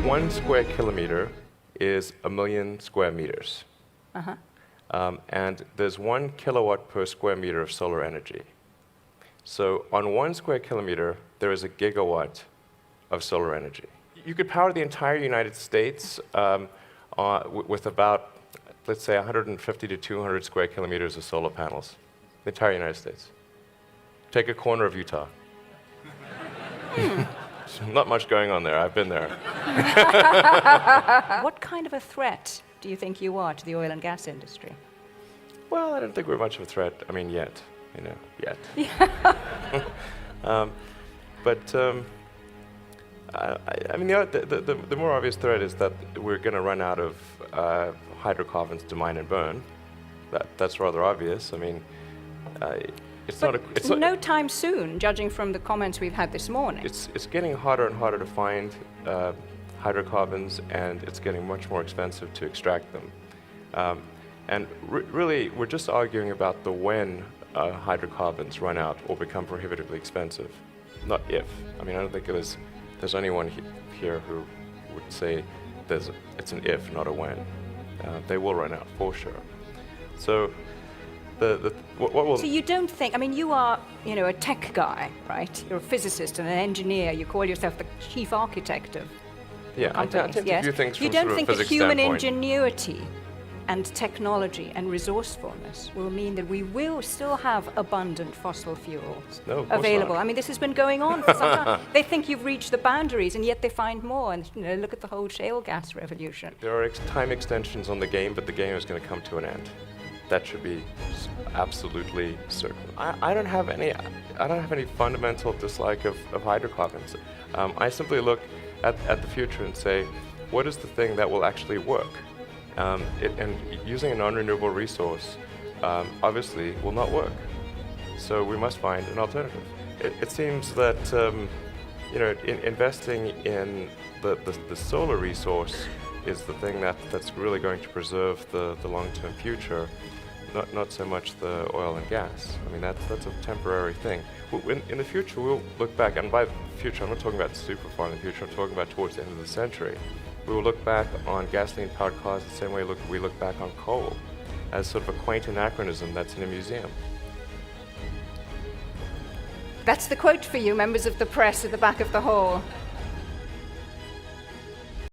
1 square kilometer is 1 million square meters. And there's 1 kilowatt per square meter of solar energy. So on 1 square kilometer, there is a gigawatt of solar energy. You could power the entire United States with about, let's say, 150 to 200 square kilometers of solar panels. The entire United States. Take a corner of Utah. Not much going on there. I've been there. What kind of a threat do you think you are to the oil and gas industry? Well, I don't think we're much of a threat. I mean, yet. Yet. I mean, the more obvious threat is that we're going to run out of hydrocarbons to mine and burn. That's rather obvious. I mean, it's no time soon, judging from the comments we've had this morning. It's getting harder and harder to find hydrocarbons, and it's getting much more expensive to extract them. And really, we're just arguing about the when hydrocarbons run out or become prohibitively expensive, not if. I mean, I don't think there's anyone here who would say it's an if, not a when. They will run out, for sure. So what will... So you don't think, I mean, you are, a tech guy, right? You're a physicist and an engineer. You call yourself the chief architect of I tend to view things from You don't think that human standpoint. Ingenuity and technology and resourcefulness will mean that we will still have abundant fossil fuels available? Not. I mean, this has been going on for some time. They think you've reached the boundaries, and yet they find more. And look at the whole shale gas revolution. There are time extensions on the game, but the game is going to come to an end. That should be absolutely certain. I don't have any fundamental dislike of hydrocarbons. I simply look at the future and say, what is the thing that will actually work? And using a non-renewable resource obviously will not work. So we must find an alternative. It seems that investing in the solar resource is the thing that's really going to preserve the long-term future, not so much the oil and gas. I mean, that's a temporary thing. In the future, we'll look back, and by the future, I'm not talking about super far in the future, I'm talking about towards the end of the century. We will look back on gasoline-powered cars the same way we look back on coal, as sort of a quaint anachronism that's in a museum. That's the quote for you, members of the press at the back of the hall.